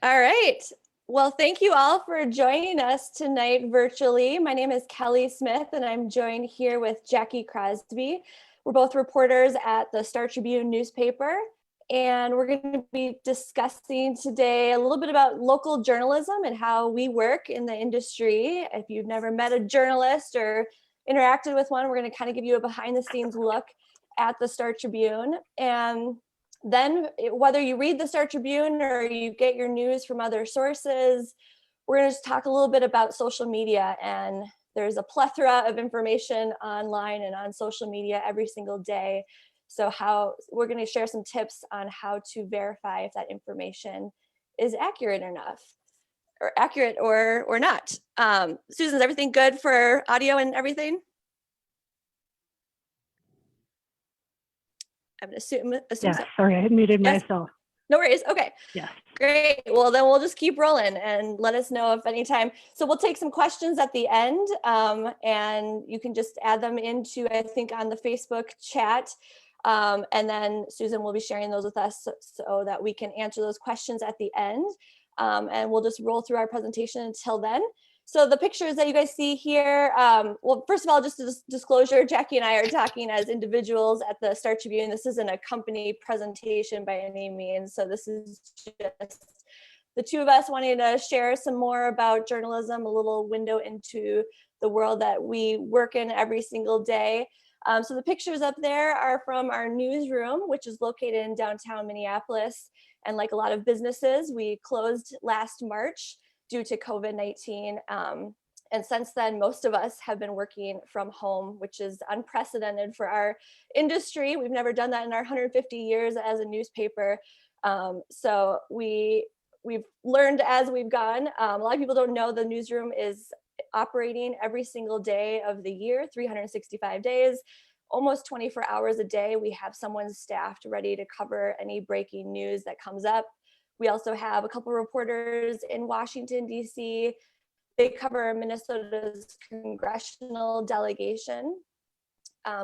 All right. Well, thank you all for joining us tonight virtually. My name is Kelly Smith, and I'm joined here with Jackie Crosby. We're both reporters at the Star Tribune newspaper, and we're going to be discussing today a little bit about local journalism and how we work in the industry. If you've never met a journalist or interacted with one, we're going to kind of give you a behind-the-scenes look at the Star Tribune. And then whether you read the Star Tribune or you get your news from other sources, we're going to talk a little bit about social media. And there's a plethora of information online and on social media every single day. So we're going to share some tips on how to verify if that information is accurate enough or accurate or not. Susan, is everything good for audio and everything? I'm going to assume so. Sorry, I had muted myself. No worries. Okay. Yeah. Great. Well, then we'll just keep rolling and let us know if anytime. So we'll take some questions at the end, and you can just add them into, I think, on the Facebook chat. And then Susan will be sharing those with us so that we can answer those questions at the end. And we'll just roll through our presentation until then. So the pictures that you guys see here, well, first of all, just a disclosure, Jackie and I are talking as individuals at the Star Tribune. This isn't a company presentation by any means. So this is just the two of us wanting to share some more about journalism, a little window into the world that we work in every single day. So the pictures up there are from our newsroom, which is located in downtown Minneapolis. And like a lot of businesses, we closed last March due to COVID-19. And since then, most of us have been working from home, which is unprecedented for our industry. We've never done that in our 150 years as a newspaper. So we've learned as we've gone. A lot of people don't know the newsroom is operating every single day of the year, 365 days, almost 24 hours a day. We have someone staffed ready to cover any breaking news that comes up. We also have a couple reporters in Washington, D.C. They cover Minnesota's congressional delegation.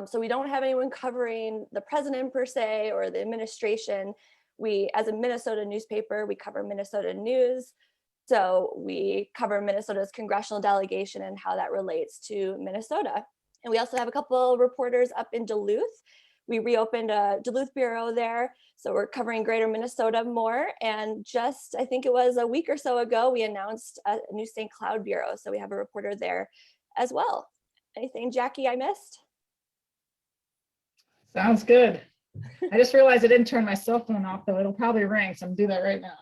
So we don't have anyone covering the president per se or the administration. We, as a Minnesota newspaper, we cover Minnesota news. So we cover Minnesota's congressional delegation and how that relates to Minnesota. And we also have a couple reporters up in Duluth. We reopened a Duluth bureau there. So we're covering greater Minnesota more. And just, I think it was a week or so ago, we announced a new St. Cloud bureau. So we have a reporter there as well. Anything, Jackie, I missed? Sounds good. I just realized I didn't turn my cell phone off, though. It'll probably ring, so I'm doing that right now.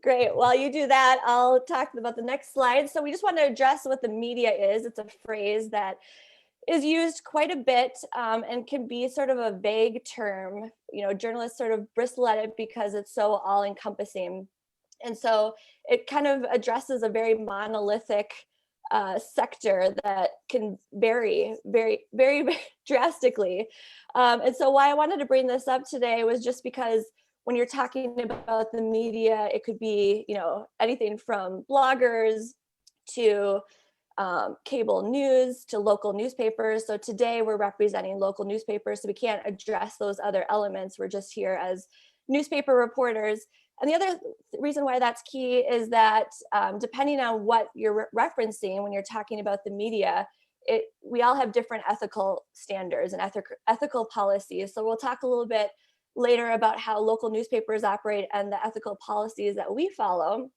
Great. While you do that, I'll talk about the next slide. So we just want to address what the media is. It's a phrase that is used quite a bit and can be sort of a vague term. You know, journalists sort of bristle at it because it's so all-encompassing. And so it kind of addresses a very monolithic sector that can vary very, very, very drastically. And so why I wanted to bring this up today was just because when you're talking about the media, it could be, you know, anything from bloggers to cable news to local newspapers. So today we're representing local newspapers, so we can't address those other elements. We're just here as newspaper reporters. And the other reason why that's key is that depending on what you're referencing when you're talking about the media, we all have different ethical standards and ethical policies. So we'll talk a little bit later about how local newspapers operate and the ethical policies that we follow.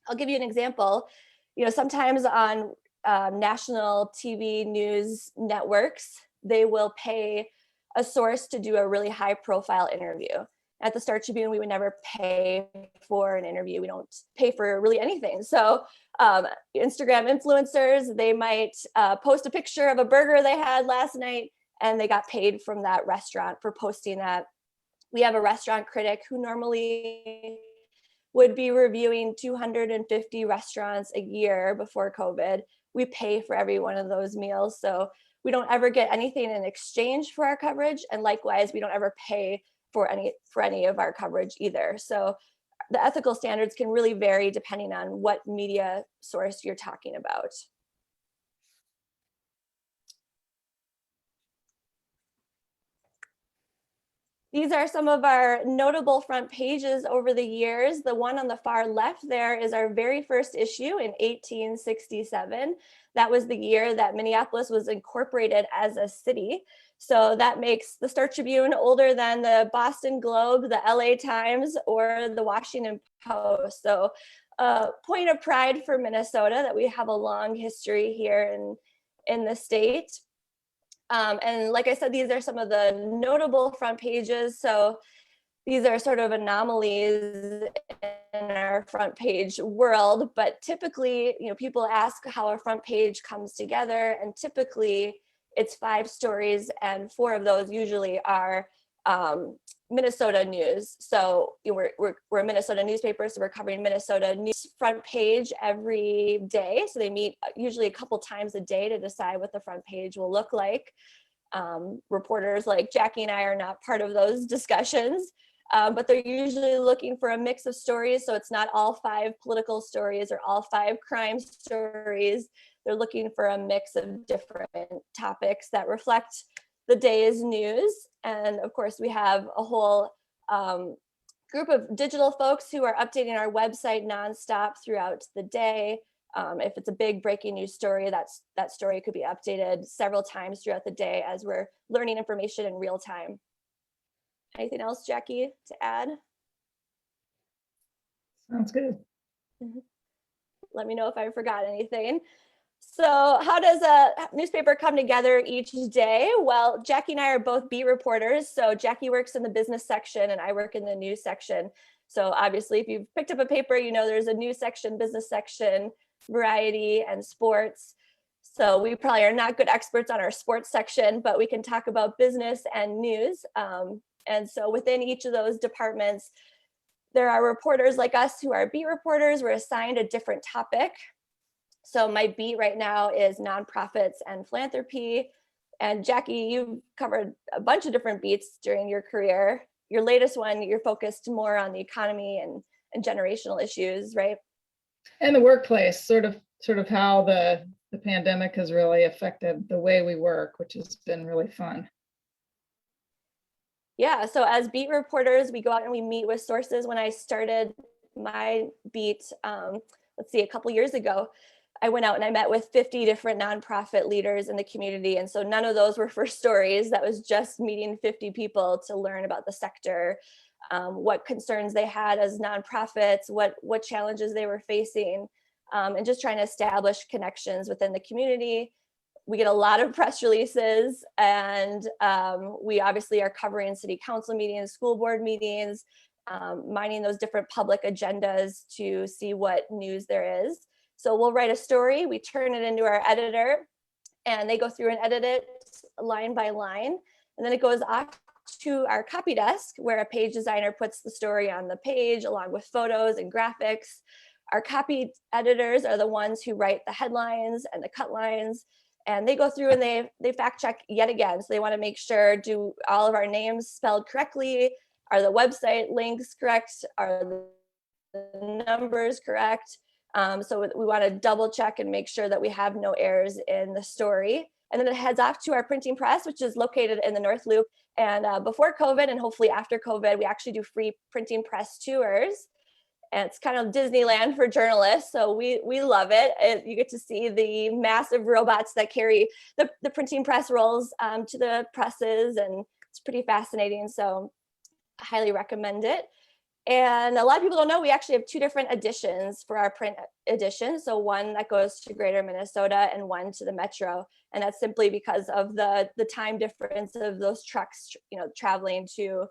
I'll give you an example. You know, sometimes on national TV news networks, they will pay a source to do a really high profile interview. At the Star Tribune, we would never pay for an interview. We don't pay for really anything. So Instagram influencers, they might post a picture of a burger they had last night and they got paid from that restaurant for posting that. We have a restaurant critic who normally would be reviewing 250 restaurants a year before COVID. We pay for every one of those meals. So we don't ever get anything in exchange for our coverage. And likewise, we don't ever pay for any of our coverage either. So the ethical standards can really vary depending on what media source you're talking about. These are some of our notable front pages over the years. The one on the far left there is our very first issue in 1867. That was the year that Minneapolis was incorporated as a city. So that makes the Star Tribune older than the Boston Globe, the LA Times, or the Washington Post. So point of pride for Minnesota that we have a long history here in the state. And like I said, these are some of the notable front pages. So these are sort of anomalies in our front page world, but typically, people ask how a front page comes together, and typically it's 5 stories, and 4 of those usually are Minnesota news. So we're a Minnesota newspaper, so we're covering Minnesota news front page every day. So they meet usually a couple times a day to decide what the front page will look like. Reporters like Jackie and I are not part of those discussions, but they're usually looking for a mix of stories. So it's not all 5 political stories or all 5 crime stories. They're looking for a mix of different topics that reflect the day's news. And of course, we have a whole group of digital folks who are updating our website nonstop throughout the day. If it's a big breaking news story, that story could be updated several times throughout the day as we're learning information in real time. Anything else, Jackie, to add? Sounds good. Let me know if I forgot anything. So how does a newspaper come together each day? Well, Jackie and I are both beat reporters. So Jackie works in the business section and I work in the news section. So obviously, if you've picked up a paper, there's a news section, business section, variety, and sports. So we probably are not good experts on our sports section, but we can talk about business and news. And so within each of those departments, there are reporters like us who are beat reporters. We're assigned a different topic. So my beat right now is nonprofits and philanthropy. And Jackie, you've covered a bunch of different beats during your career. Your latest one, you're focused more on the economy and generational issues, right? And the workplace, sort of how the pandemic has really affected the way we work, which has been really fun. Yeah, so as beat reporters, we go out and we meet with sources. When I started my beat, let's see, a couple years ago, I went out and I met with 50 different nonprofit leaders in the community. And so none of those were for stories. That was just meeting 50 people to learn about the sector, what concerns they had as nonprofits, what challenges they were facing, and just trying to establish connections within the community. We get a lot of press releases, and we obviously are covering city council meetings, school board meetings, mining those different public agendas to see what news there is. So we'll write a story, we turn it into our editor, and they go through and edit it line by line. And then it goes off to our copy desk, where a page designer puts the story on the page along with photos and graphics. Our copy editors are the ones who write the headlines and the cut lines. And they go through and they fact check yet again. So they want to make sure, do all of our names spelled correctly? Are the website links correct? Are the numbers correct? So we want to double check and make sure that we have no errors in the story. And then it heads off to our printing press, which is located in the North Loop. And before COVID, and hopefully after COVID, we actually do free printing press tours. And it's kind of Disneyland for journalists. So we love it. You get to see the massive robots that carry the printing press rolls to the presses, and it's pretty fascinating. So I highly recommend it. And a lot of people don't know, we actually have 2 different editions for our print edition. So one that goes to Greater Minnesota and one to the Metro. And that's simply because of the time difference of those trucks, traveling to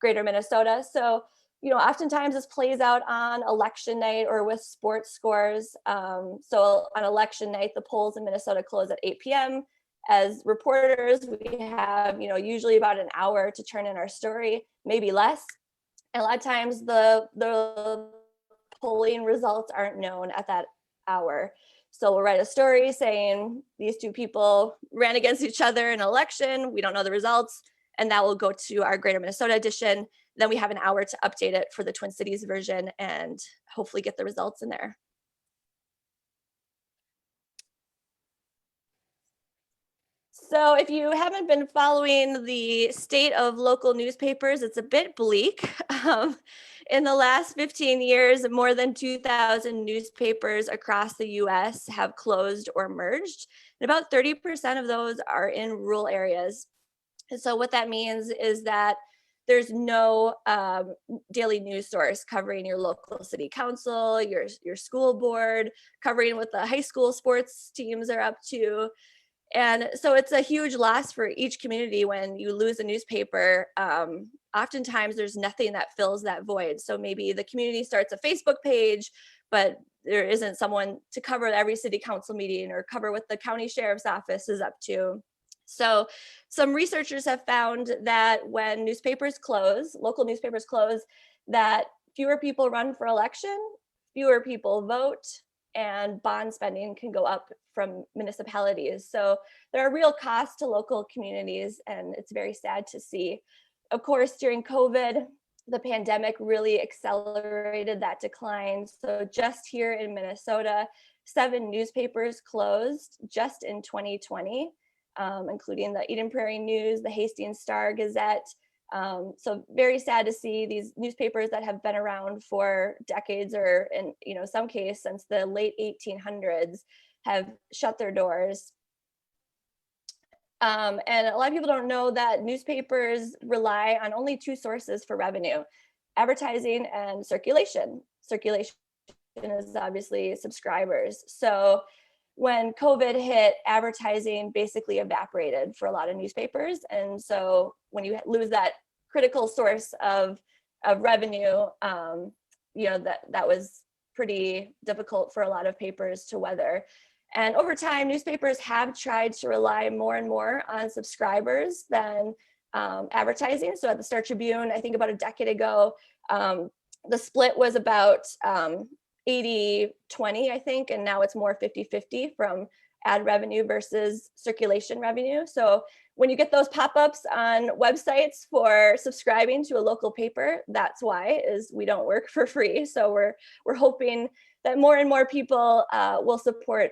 Greater Minnesota. So, oftentimes this plays out on election night or with sports scores. So on election night, the polls in Minnesota close at 8 p.m. As reporters, we have, usually about an hour to turn in our story, maybe less. And a lot of times the polling results aren't known at that hour. So we'll write a story saying these 2 people ran against each other in an election. We don't know the results. And that will go to our Greater Minnesota edition. Then we have an hour to update it for the Twin Cities version and hopefully get the results in there. So if you haven't been following the state of local newspapers, it's a bit bleak. In the last 15 years, more than 2,000 newspapers across the US have closed or merged. And about 30% of those are in rural areas. And so what that means is that there's no daily news source covering your local city council, your school board, covering what the high school sports teams are up to. And so it's a huge loss for each community when you lose a newspaper. Oftentimes there's nothing that fills that void. So maybe the community starts a Facebook page, but there isn't someone to cover every city council meeting or cover what the county sheriff's office is up to. So some researchers have found that when newspapers close, local newspapers close, that fewer people run for election, fewer people vote, and bond spending can go up from municipalities. So there are real costs to local communities, and it's very sad to see. Of course, during COVID, the pandemic really accelerated that decline. So just here in Minnesota, 7 newspapers closed just in 2020, including the Eden Prairie News, the Hastings Star Gazette. So very sad to see these newspapers that have been around for decades, or in some case since the late 1800s, have shut their doors. And a lot of people don't know that newspapers rely on only 2 sources for revenue: advertising and circulation. Circulation is obviously subscribers. So when COVID hit, advertising basically evaporated for a lot of newspapers. And so when you lose that critical source of revenue, that was pretty difficult for a lot of papers to weather. And over time, newspapers have tried to rely more and more on subscribers than advertising. So at the Star Tribune, I think about a decade ago, the split was about 80-20, I think, and now it's more 50-50 from ad revenue versus circulation revenue. So when you get those pop-ups on websites for subscribing to a local paper, that's why, is we don't work for free. So we're hoping that more and more people will support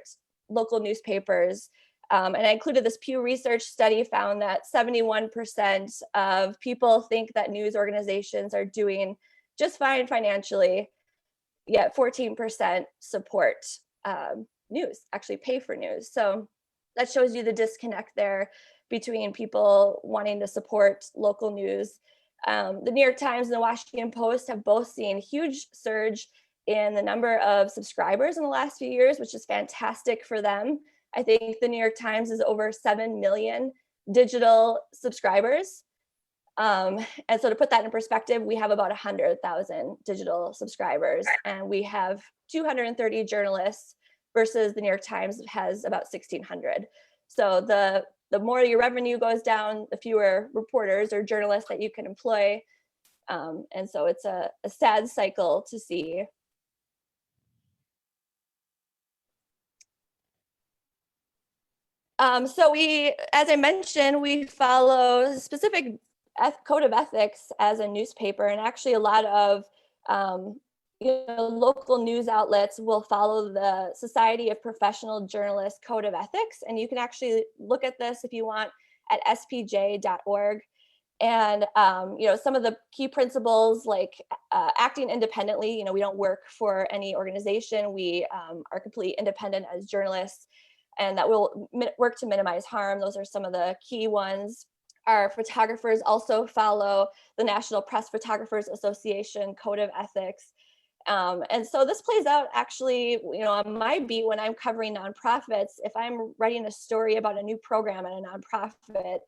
local newspapers. And I included this Pew Research study found that 71% of people think that news organizations are doing just fine financially, yet 14% support news, actually pay for news. So that shows you the disconnect there between people wanting to support local news. The New York Times and the Washington Post have both seen a huge surge in the number of subscribers in the last few years, which is fantastic for them. I think the New York Times is over 7 million digital subscribers. And so to put that in perspective, we have about 100,000 digital subscribers, and we have 230 journalists versus the New York Times has about 1,600. So the more your revenue goes down, the fewer reporters or journalists that you can employ. And so it's a sad cycle to see. So as I mentioned, we follow a specific code of ethics as a newspaper, and actually a lot of local news outlets will follow the Society of Professional Journalists Code of Ethics, and you can actually look at this if you want at spj.org. And some of the key principles, like acting independently. We don't work for any organization. We are completely independent as journalists, and that will work to minimize harm. Those are some of the key ones. Our photographers also follow the National Press Photographers Association Code of Ethics. And so this plays out actually, on my beat when I'm covering nonprofits. If I'm writing a story about a new program at a nonprofit,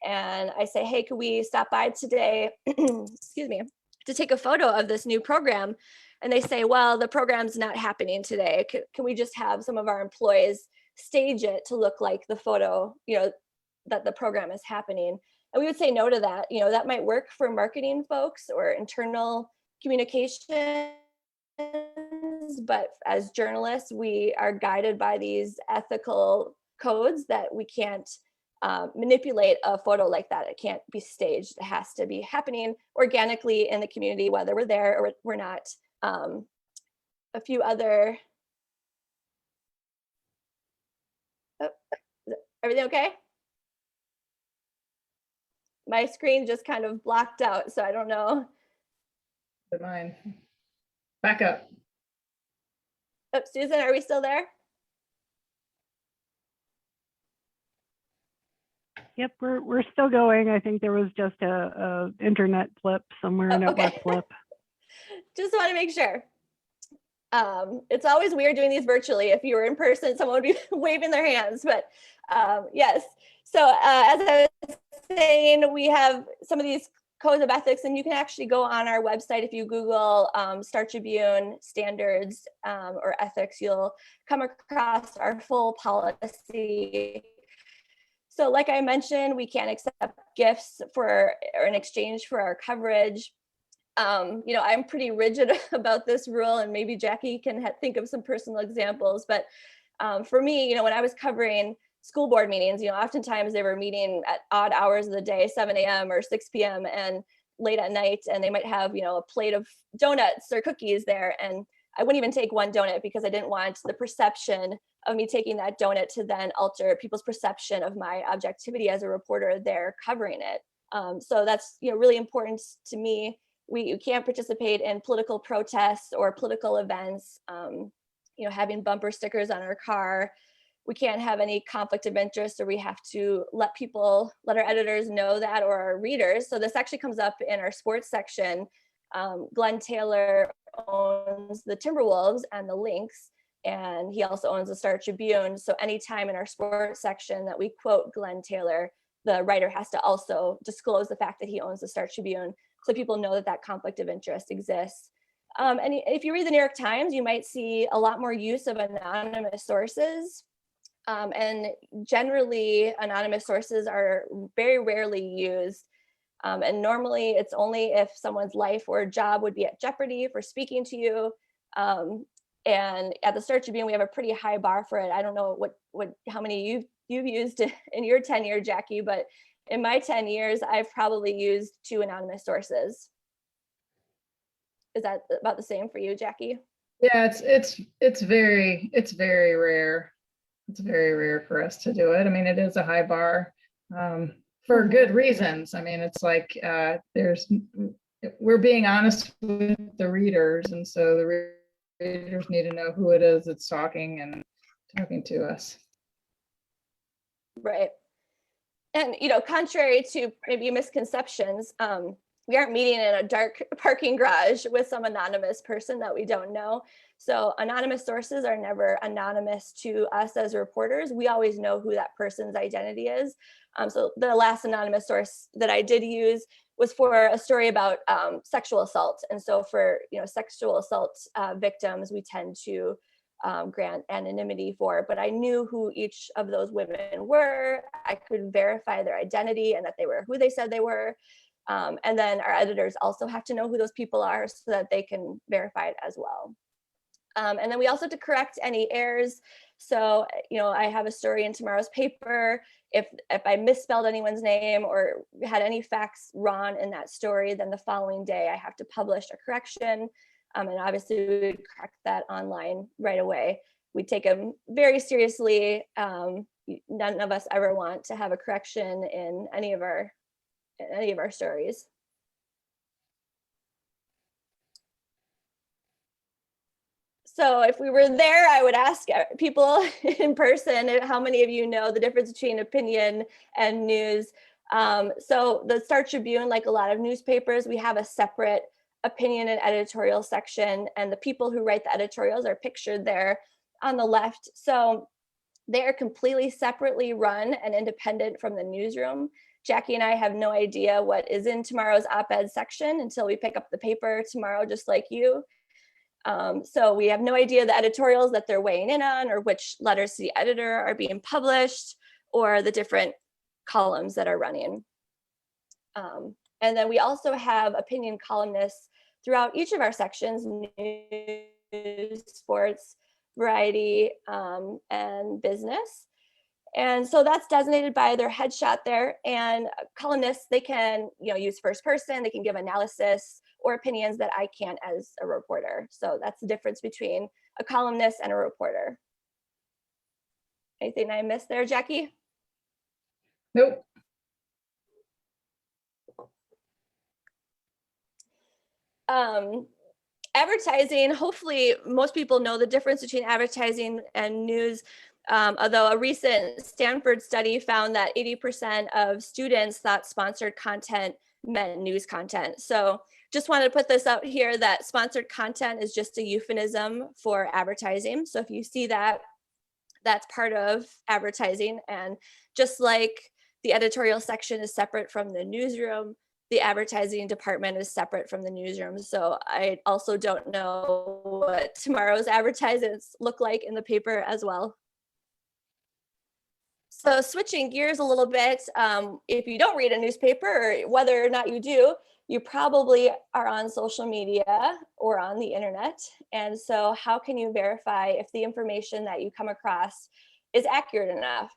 and I say, hey, could we stop by today, excuse me, to take a photo of this new program? And they say, well, the program's not happening today. Can we just have some of our employees stage it to look like the photo, that the program is happening? And we would say no to that. That might work for marketing folks or internal communication, but as journalists, we are guided by these ethical codes that we can't manipulate a photo like that. It can't be staged. It has to be happening organically in the community, whether we're there or we're not. A few other, everything okay? my screen just kind of blocked out, so I don't know. Mine. Back up. Oh, Susan, are we still there? Yep, we're still going. I think there was just a internet flip somewhere, Oh, network okay. flip. Just want to make sure. It's always weird doing these virtually. If you were in person, someone would be waving their hands, but yes. So as I was saying, we have some of these codes of ethics, and you can actually go on our website. If you Google Star Tribune standards or ethics, you'll come across our full policy. So like I mentioned, we can't accept gifts for or in exchange for our coverage. You know, I'm pretty rigid about this rule, and maybe Jackie can think of some personal examples. But for me, you know, when I was covering school board meetings, you know, oftentimes they were meeting at odd hours of the day, 7 a.m. or 6 p.m. and late at night, and they might have, you know, a plate of donuts or cookies there. And I wouldn't even take one donut because I didn't want the perception of me taking that donut to then alter people's perception of my objectivity as a reporter there covering it. So that's, you know, really important to me. You can't participate in political protests or political events, you know, having bumper stickers on our car. We can't have any conflict of interest, or we have to let our editors know that, or our readers. So this actually comes up in our sports section. Glenn Taylor owns the Timberwolves and the Lynx, and he also owns the Star Tribune. So anytime in our sports section that we quote Glenn Taylor, the writer has to also disclose the fact that he owns the Star Tribune, so people know that that conflict of interest exists. And if you read the New York Times, you might see a lot more use of anonymous sources. And generally, anonymous sources are very rarely used. And normally, it's only if someone's life or job would be at jeopardy for speaking to you. And at the Star Tribune, we have a pretty high bar for it. I don't know how many you've used in your tenure, Jackie, but in my 10 years, I've probably used 2 anonymous sources. Is that about the same for you, Jackie? Yeah, it's very rare. It's very rare for us to do it. I mean, it is a high bar for good reasons. I mean, it's like we're being honest with the readers, and so the readers need to know who it is that's talking to us. Right. And, you know, contrary to maybe misconceptions, we aren't meeting in a dark parking garage with some anonymous person that we don't know. So anonymous sources are never anonymous to us as reporters. We always know who that person's identity is. So the last anonymous source that I did use was for a story about sexual assault. And so for, you know, sexual assault victims, we tend to grant anonymity for, but I knew who each of those women were. I could verify their identity and that they were who they said they were. And then our editors also have to know who those people are so that they can verify it as well. And then we also have to correct any errors. So, you know, I have a story in tomorrow's paper. If I misspelled anyone's name or had any facts wrong in that story, then the following day I have to publish a correction. And obviously we would correct that online right away. We take them very seriously. None of us ever want to have a correction in any of our stories. So if we were there, I would ask people in person, how many of you know the difference between opinion and news? So the Star Tribune, like a lot of newspapers, we have a separate opinion and editorial section, and the people who write the editorials are pictured there on the left. So they are completely separately run and independent from the newsroom. Jackie and I have no idea what is in tomorrow's op-ed section until we pick up the paper tomorrow, just like you. So we have no idea the editorials that they're weighing in on, or which letters to the editor are being published, or the different columns that are running. And then we also have opinion columnists throughout each of our sections: news, sports, variety, and business. And so that's designated by their headshot there. And columnists, they can, you know, use first person, they can give analysis or opinions that I can't as a reporter. So that's the difference between a columnist and a reporter. Anything I missed there, Jackie? Nope. Advertising, hopefully most people know the difference between advertising and news. Although a recent Stanford study found that 80% of students thought sponsored content meant news content. So just wanted to put this out here that sponsored content is just a euphemism for advertising. So if you see that, that's part of advertising. And just like the editorial section is separate from the newsroom, the advertising department is separate from the newsroom. So I also don't know what tomorrow's advertisements look like in the paper as well. So switching gears a little bit, if you don't read a newspaper, or whether or not you do, you probably are on social media or on the internet. And so how can you verify if the information that you come across is accurate enough?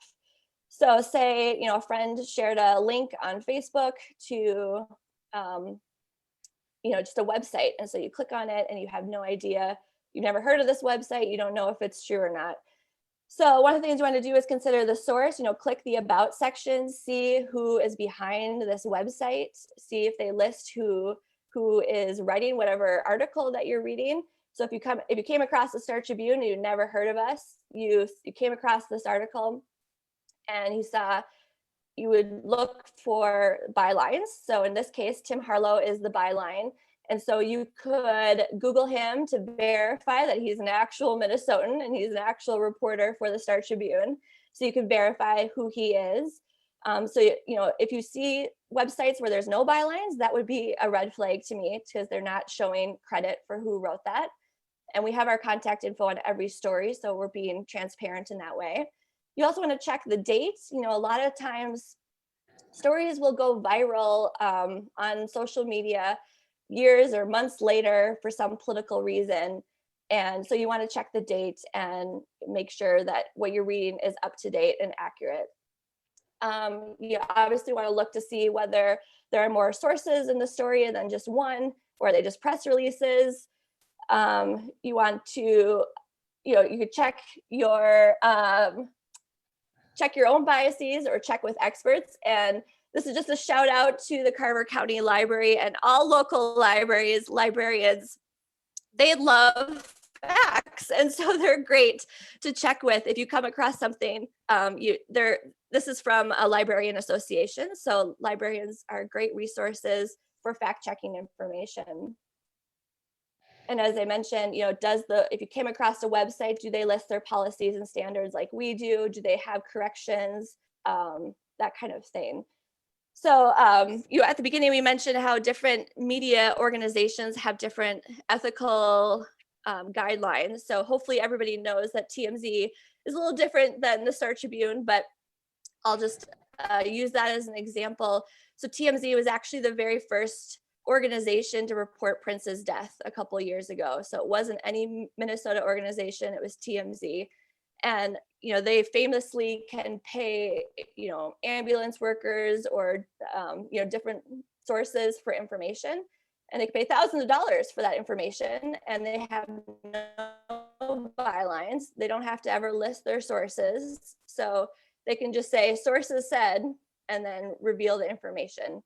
So say, a friend shared a link on Facebook to, just a website. And so you click on it and you have no idea, you've never heard of this website, you don't know if it's true or not. So one of the things you want to do is consider the source, click the about section, see who is behind this website, see if they list who is writing whatever article that you're reading. So if you came across the Star Tribune and you'd never heard of us, you came across this article and you would look for bylines. So in this case, Tim Harlow is the byline. And so you could Google him to verify that he's an actual Minnesotan and he's an actual reporter for the Star Tribune. So you could verify who he is. So, if you see websites where there's no bylines, that would be a red flag to me because they're not showing credit for who wrote that. And we have our contact info on every story. So we're being transparent in that way. You also want to check the dates. A lot of times stories will go viral on social media years or months later for some political reason. And so you want to check the date and make sure that what you're reading is up to date and accurate. You obviously want to look to see whether there are more sources in the story than just one, or are they just press releases. You want to, you could check your own biases or check with experts. And this is just a shout out to the Carver County Library and all local librarians. They love facts. And so they're great to check with. If you come across something, this is from a librarian association. So librarians are great resources for fact checking information. And as I mentioned, if you came across a website, do they list their policies and standards like we do? Do they have corrections? That kind of thing. So, at the beginning, we mentioned how different media organizations have different ethical guidelines. So hopefully everybody knows that TMZ is a little different than the Star Tribune, but I'll just use that as an example. So TMZ was actually the very first organization to report Prince's death a couple years ago. So it wasn't any Minnesota organization, it was TMZ. And, they famously can pay, ambulance workers or, different sources for information. And they can pay thousands of dollars for that information. And they have no bylines. They don't have to ever list their sources. So they can just say sources said, and then reveal the information.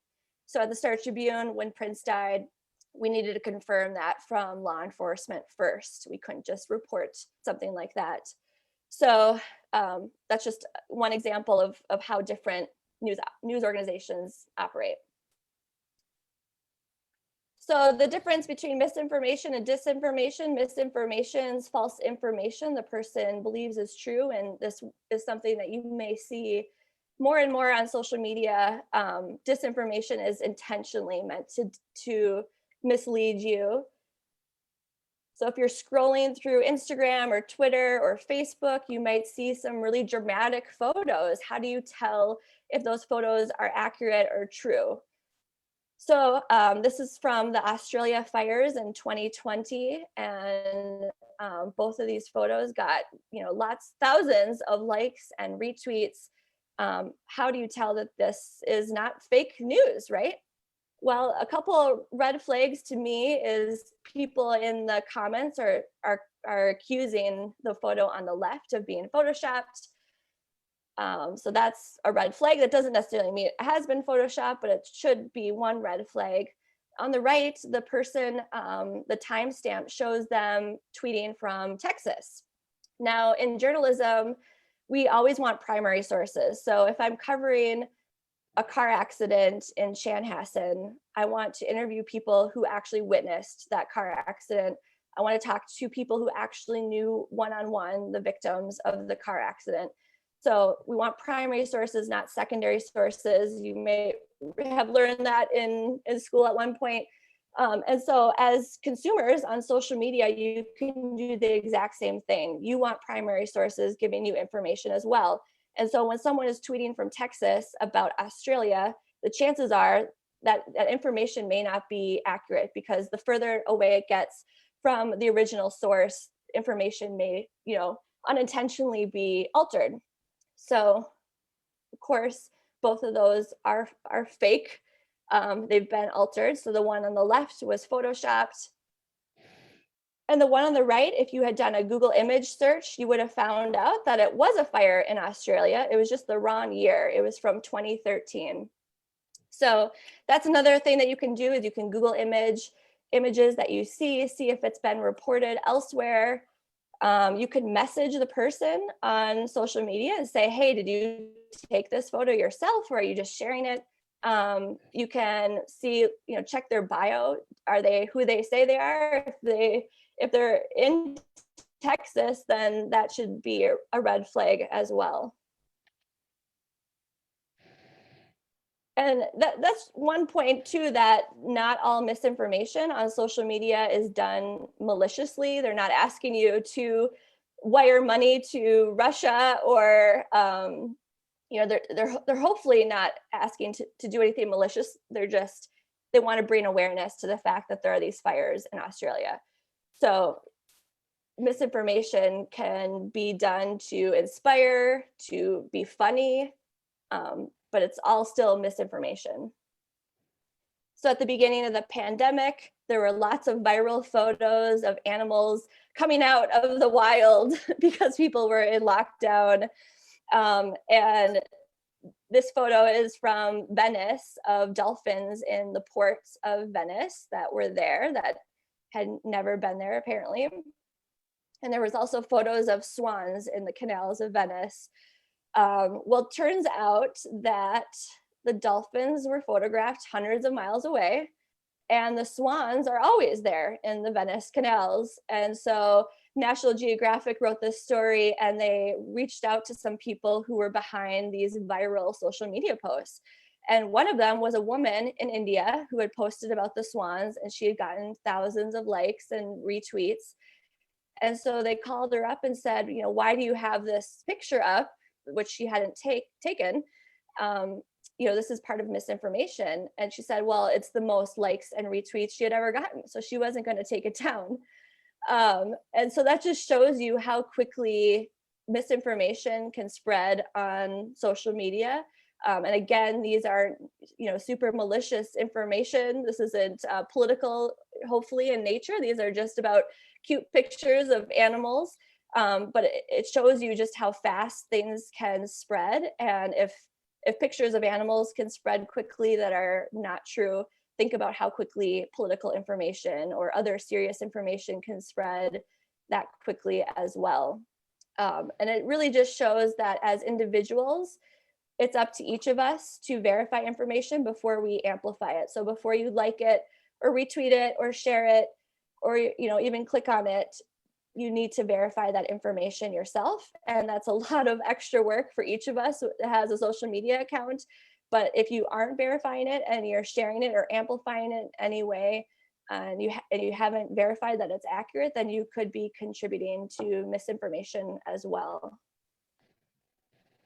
So at the Star Tribune, when Prince died, we needed to confirm that from law enforcement first. We couldn't just report something like that. So that's just one example of how different news organizations operate. So the difference between misinformation and disinformation: misinformation is false information the person believes is true, and this is something that you may see more and more on social media. Disinformation is intentionally meant to mislead you. So if you're scrolling through Instagram or Twitter or Facebook, you might see some really dramatic photos. How do you tell if those photos are accurate or true? So this is from the Australia fires in 2020, and both of these photos got thousands of likes and retweets. How do you tell that this is not fake news, right? Well, a couple red flags to me is people in the comments are accusing the photo on the left of being photoshopped. So that's a red flag. That doesn't necessarily mean it has been photoshopped, but it should be one red flag. on the right, the person, the timestamp shows them tweeting from Texas. Now, in journalism, we always want primary sources. So if I'm covering a car accident in Chanhassen, I want to interview people who actually witnessed that car accident. I want to talk to people who actually knew one-on-one the victims of the car accident. So we want primary sources, not secondary sources. You may have learned that in school at one point. And so as consumers on social media, you can do the exact same thing. You want primary sources giving you information as well. And so when someone is tweeting from Texas about Australia, the chances are that that information may not be accurate, because the further away it gets from the original source, information may, unintentionally be altered. So of course, both of those are fake. They've been altered. So the one on the left was photoshopped. And the one on the right, if you had done a Google image search, you would have found out that it was a fire in Australia. It was just the wrong year. It was from 2013. So that's another thing that you can do, is you can Google images that you see if it's been reported elsewhere. You could message the person on social media and say, hey, did you take this photo yourself, or are you just sharing it? You can see, check their bio. Are they who they say they are? If they're in Texas, then that should be a red flag as well. And that's one point too, that not all misinformation on social media is done maliciously. They're not asking you to wire money to Russia, or they're hopefully not asking to do anything malicious. They want to bring awareness to the fact that there are these fires in Australia. So misinformation can be done to inspire, to be funny, but it's all still misinformation. So at the beginning of the pandemic, there were lots of viral photos of animals coming out of the wild because people were in lockdown. And this photo is from Venice, of dolphins in the ports of Venice that were there, that had never been there apparently. And there was also photos of swans in the canals of Venice. Well, it turns out that the dolphins were photographed hundreds of miles away, and the swans are always there in the Venice canals. And so National Geographic wrote this story, and they reached out to some people who were behind these viral social media posts. And one of them was a woman in India who had posted about the swans, and she had gotten thousands of likes and retweets. And so they called her up and said, why do you have this picture up, which she hadn't taken? This is part of misinformation. And she said, well, it's the most likes and retweets she had ever gotten, so she wasn't going to take it down. And so that just shows you how quickly misinformation can spread on social media. And again, these are, super malicious information. This isn't political, hopefully, in nature. These are just about cute pictures of animals. But it shows you just how fast things can spread. And if pictures of animals can spread quickly that are not true, think about how quickly political information or other serious information can spread that quickly as well. And it really just shows that as individuals, it's up to each of us to verify information before we amplify it. So before you like it or retweet it or share it, or even click on it, you need to verify that information yourself. And that's a lot of extra work for each of us that has a social media account. But if you aren't verifying it and you're sharing it or amplifying it in any way, and you haven't verified that it's accurate, then you could be contributing to misinformation as well.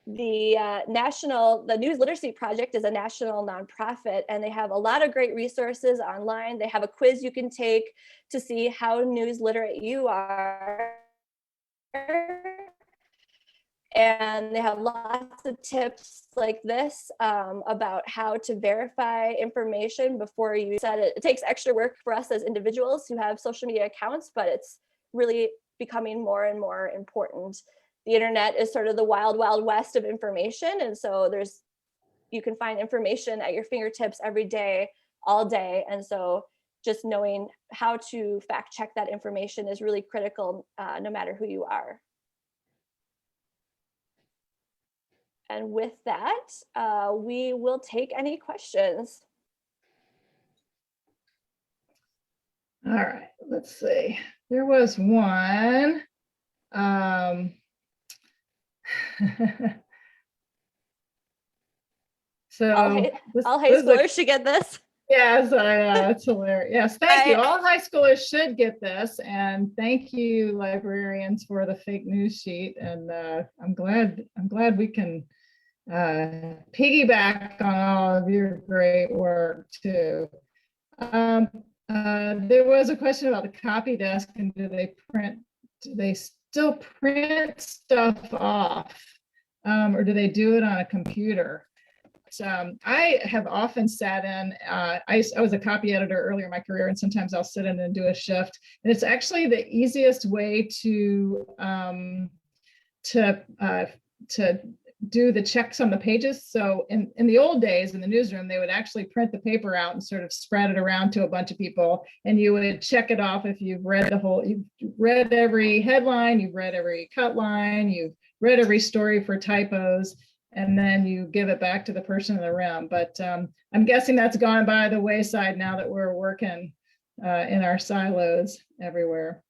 The News Literacy Project is a national nonprofit, and they have a lot of great resources online. They have a quiz you can take to see how news literate you are. And they have lots of tips like this about how to verify information before you set it. It takes extra work for us as individuals who have social media accounts, but it's really becoming more and more important. The internet is sort of the wild, wild west of information. And so you can find information at your fingertips every day all day. And so just knowing how to fact check that information is really critical, no matter who you are. And with that, we will take any questions. All right, let's see. There was one. So all high schoolers should get this. Yes, it's hilarious. Yes, thank you. All high schoolers should get this, and thank you, librarians, for the fake news sheet. And I'm glad we can piggyback on all of your great work too. There was a question about the copy desk, and do they still print stuff off, or do they do it on a computer? I have often sat in, I was a copy editor earlier in my career, and sometimes I'll sit in and do a shift. And it's actually the easiest way to do the checks on the pages. So in the old days in the newsroom, they would actually print the paper out and sort of spread it around to a bunch of people, and you would check it off if you've read you've read every headline, you've read every cut line, you've read every story for typos, and then you give it back to the person in the room. But I'm guessing that's gone by the wayside now that we're working in our silos everywhere.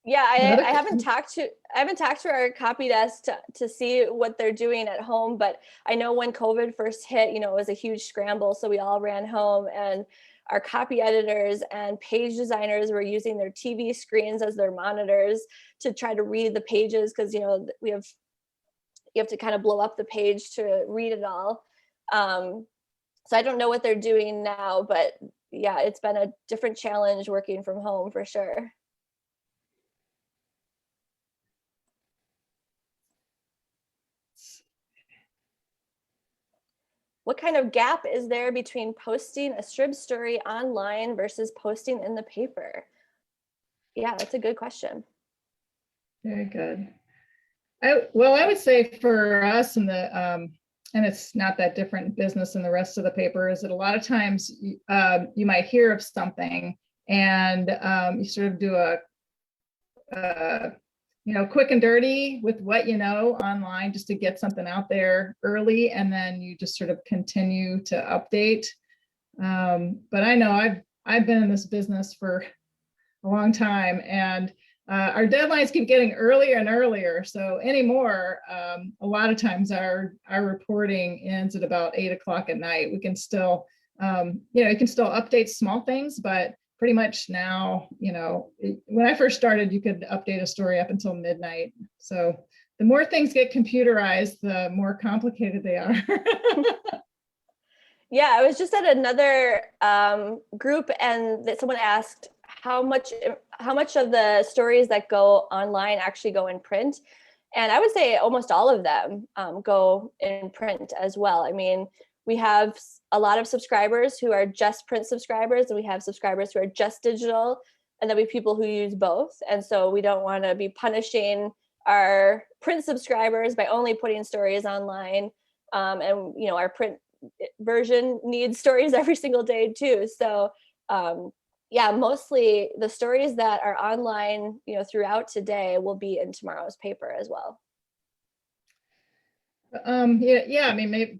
Yeah, I haven't talked to our copy desk to see what they're doing at home, but I know when COVID first hit, it was a huge scramble. So we all ran home, and our copy editors and page designers were using their TV screens as their monitors to try to read the pages, because you have to kind of blow up the page to read it all. So I don't know what they're doing now, but yeah, it's been a different challenge working from home for sure. What kind of gap is there between posting a Strib story online versus posting in the paper? Yeah, that's a good question. Very good. I would say for us in the, and it's not that different business in the rest of the paper, is that a lot of times you might hear of something, and you sort of do a quick and dirty with what you know online, just to get something out there early, and then you just sort of continue to update. But I know I've been in this business for a long time, and our deadlines keep getting earlier and earlier. So anymore, a lot of times our reporting ends at about 8 o'clock at night. We can still, you can still update small things, but pretty much now, when I first started, you could update a story up until midnight. So the more things get computerized, the more complicated they are. Yeah, I was just at another group, and someone asked how much of the stories that go online actually go in print. And I would say almost all of them go in print as well. I mean, we have a lot of subscribers who are just print subscribers, and we have subscribers who are just digital, and then we have people who use both. And so we don't want to be punishing our print subscribers by only putting stories online. And our print version needs stories every single day too. So yeah, mostly the stories that are online, throughout today will be in tomorrow's paper as well. Yeah. I mean, maybe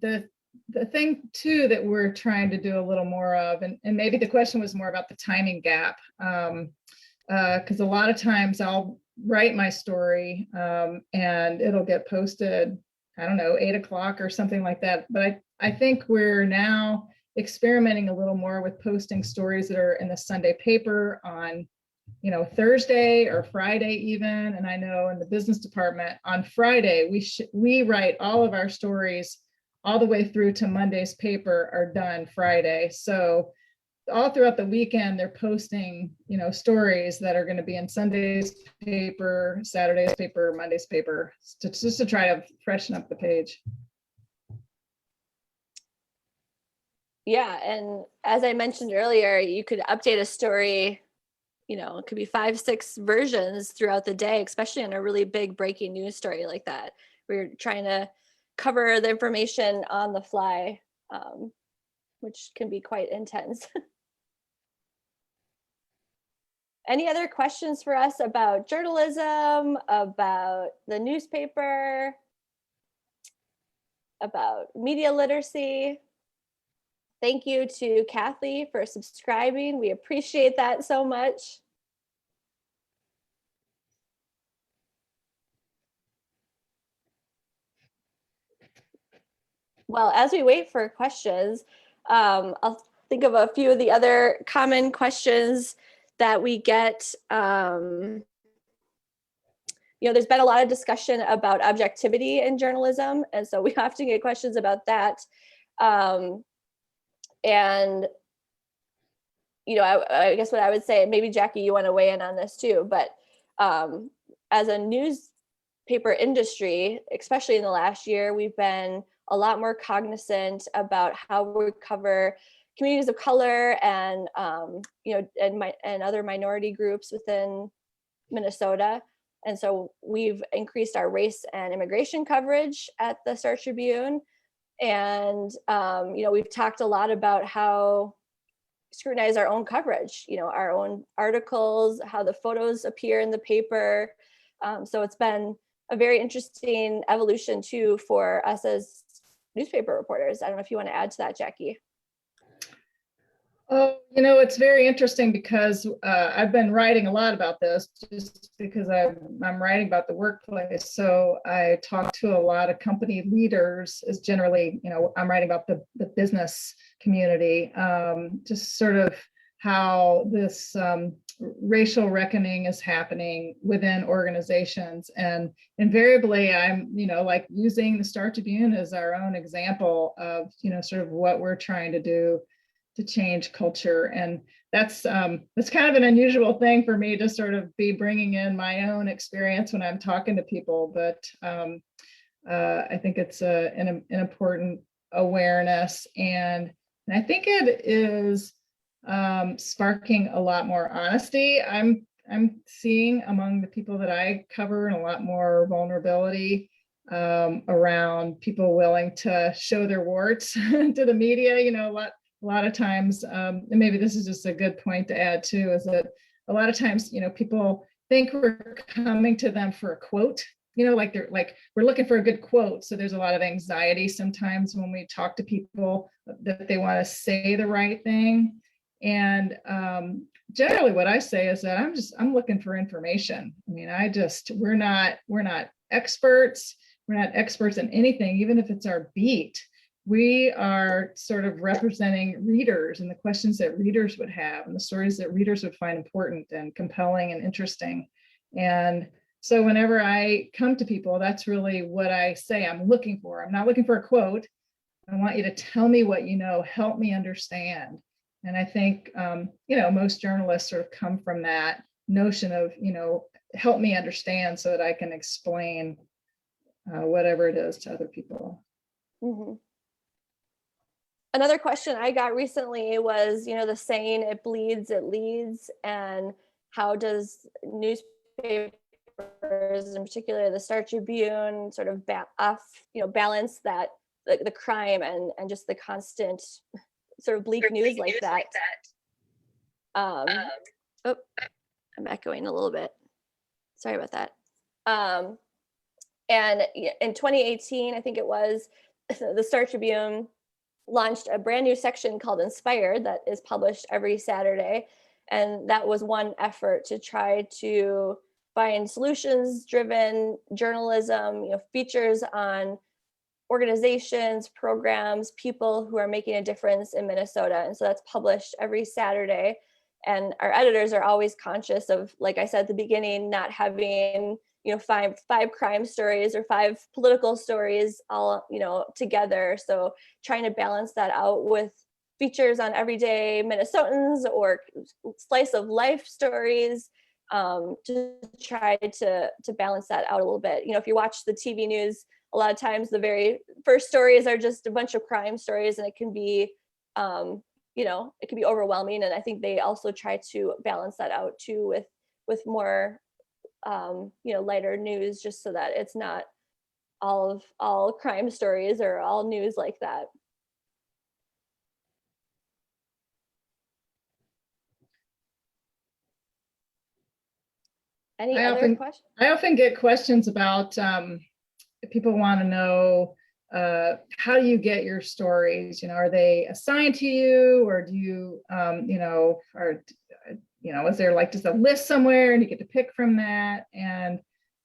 the thing too that we're trying to do a little more of, and maybe the question was more about the timing gap, because a lot of times I'll write my story and it'll get posted, I don't know, 8 o'clock or something like that. But I think we're now experimenting a little more with posting stories that are in the Sunday paper on, Thursday or Friday even. And I know in the business department on Friday, we write all of our stories all the way through to Monday's paper are done Friday. So all throughout the weekend, they're posting, stories that are going to be in Sunday's paper, Saturday's paper, Monday's paper, just to try to freshen up the page. Yeah, and as I mentioned earlier, you could update a story, it could be 5, 6 versions throughout the day, especially in a really big breaking news story like that. We're trying to cover the information on the fly. which can be quite intense. Any other questions for us about journalism, about the newspaper, about media literacy? Thank you to Kathy for subscribing. We appreciate that so much. Well, as we wait for questions, I'll think of a few of the other common questions that we get. There's been a lot of discussion about objectivity in journalism, and so we often get questions about that. And I guess what I would say, maybe Jackie, you want to weigh in on this too, but as a newspaper industry, especially in the last year, we've been a lot more cognizant about how we cover communities of color and and other minority groups within Minnesota. And so we've increased our race and immigration coverage at the Star Tribune. And we've talked a lot about how scrutinize our own coverage, our own articles, how the photos appear in the paper. So it's been a very interesting evolution too for us as newspaper reporters. I don't know if you want to add to that, Jackie. Oh, it's very interesting because I've been writing a lot about this just because I'm writing about the workplace. So I talk to a lot of company leaders is generally, I'm writing about the business community, just sort of how this racial reckoning is happening within organizations. And invariably, I'm, like using the Star Tribune as our own example of, sort of what we're trying to do to change culture. And that's kind of an unusual thing for me to sort of be bringing in my own experience when I'm talking to people. But I think it's an important awareness. And I think it is sparking a lot more honesty. I'm seeing among the people that I cover, and a lot more vulnerability around people willing to show their warts to the media. A lot of times, and maybe this is just a good point to add too, is that a lot of times, people think we're coming to them for a quote, like we're looking for a good quote. So there's a lot of anxiety sometimes when we talk to people that they want to say the right thing. And generally what I say is that I'm looking for information. I mean, we're not experts. We're not experts in anything, even if it's our beat. We are sort of representing readers and the questions that readers would have and the stories that readers would find important and compelling and interesting. And so whenever I come to people, that's really what I say I'm looking for. I'm not looking for a quote. I want you to tell me what you know, help me understand. And I think, most journalists sort of come from that notion of, help me understand so that I can explain whatever it is to other people. Mm-hmm. Another question I got recently was, the saying, it bleeds, it leads, and how does newspapers, in particular the Star Tribune, sort of balance that, the crime and just the constant sort of bleak news like that. Oh, I'm echoing a little bit. Sorry about that. And in 2018, I think it was, the Star Tribune launched a brand new section called Inspired that is published every Saturday. And that was one effort to try to find solutions-driven journalism, features on organizations, programs, people who are making a difference in Minnesota. And so that's published every Saturday. And our editors are always conscious of, like I said at the beginning, not having five crime stories or 5 political stories all together. So trying to balance that out with features on everyday Minnesotans or slice of life stories, to try to balance that out a little bit. If you watch the TV news, a lot of times the very first stories are just a bunch of crime stories, and it can be it can be overwhelming. And I think they also try to balance that out too with more lighter news, just so that it's not all crime stories or all news like that. Any I other often- questions? I often get questions about, people want to know, how do you get your stories? Are they assigned to you, or do you, is there like just a list somewhere and you get to pick from that? And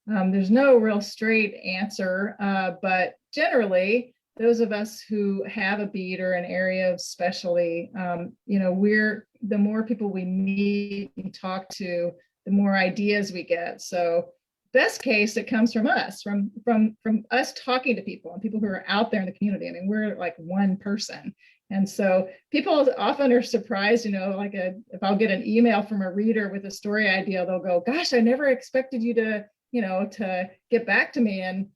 there's no real straight answer, but generally, those of us who have a beat or an area of specialty, the more people we meet and talk to, the more ideas we get. So best case, it comes from us, from us talking to people and people who are out there in the community. I mean, we're like one person. And so people often are surprised, if I'll get an email from a reader with a story idea, they'll go, gosh, I never expected you to get back to me. And,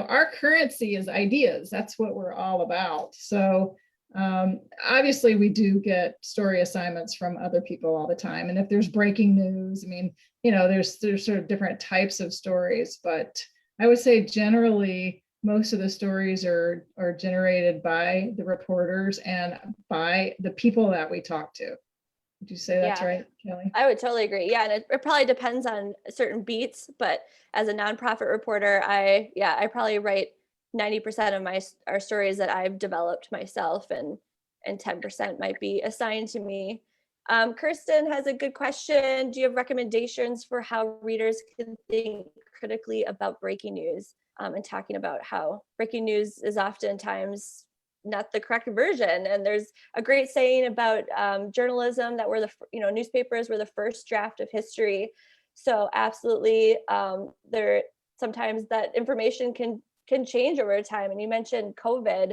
our currency is ideas. That's what we're all about. So obviously we do get story assignments from other people all the time. And if there's breaking news, I mean, there's sort of different types of stories, but I would say generally most of the stories are generated by the reporters and by the people that we talk to. Would you say that's right, Kelly? I would totally agree. Yeah, and it probably depends on certain beats, but as a nonprofit reporter, I probably write 90% of our stories that I've developed myself, and 10% might be assigned to me. Kirsten has a good question. Do you have recommendations for how readers can think critically about breaking news? And talking about how breaking news is oftentimes not the correct version. And there's a great saying about journalism that newspapers were the first draft of history. So absolutely, sometimes that information can change over time. And you mentioned COVID.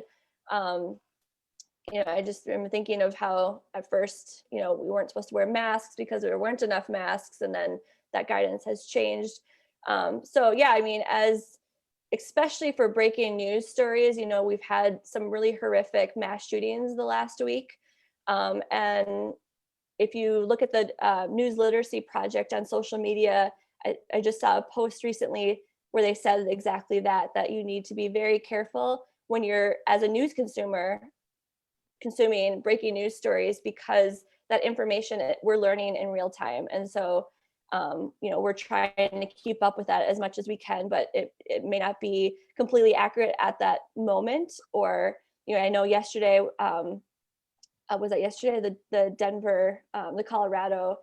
I just am thinking of how at first, we weren't supposed to wear masks because there weren't enough masks, and then that guidance has changed. So yeah, I mean, especially for breaking news stories, we've had some really horrific mass shootings the last week. And if you look at the News Literacy Project on social media, I just saw a post recently where they said exactly that you need to be very careful when you're, as a news consumer, consuming breaking news stories, because that information we're learning in real time. And so we're trying to keep up with that as much as we can, but it may not be completely accurate at that moment. Or, I know yesterday, the Denver, the Colorado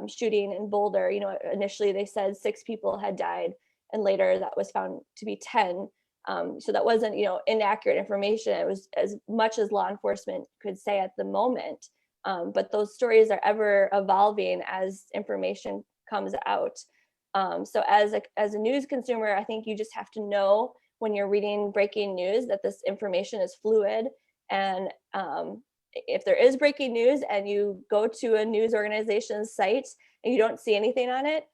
shooting in Boulder, initially they said 6 people had died, and later that was found to be 10. So that wasn't, inaccurate information. It was as much as law enforcement could say at the moment. But those stories are ever evolving as information comes out. So as a news consumer, I think you just have to know when you're reading breaking news that this information is fluid. And if there is breaking news and you go to a news organization's site and you don't see anything on it,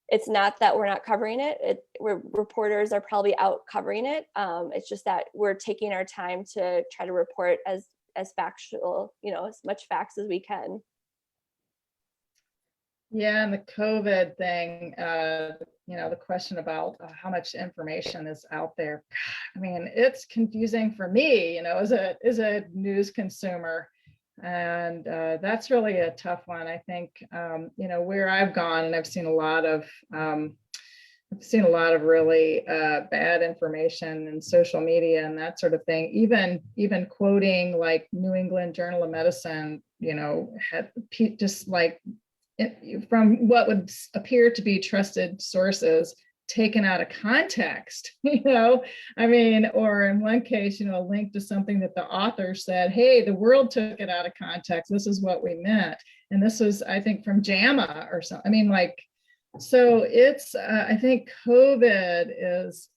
it's not that we're not covering it. Reporters are probably out covering it. It's just that we're taking our time to try to report as factual, as much facts as we can. Yeah, and the COVID thing, the question about how much information is out there. I mean, it's confusing for me, as a news consumer. And that's really a tough one. I think, where I've gone and I've seen a lot of really bad information in social media and that sort of thing. Even quoting like New England Journal of Medicine, had just like from what would appear to be trusted sources taken out of context, I mean, or in one case, a link to something that the author said, hey, the world took it out of context. This is what we meant. And this was, I think, from JAMA or something. I mean, so it's, I think COVID is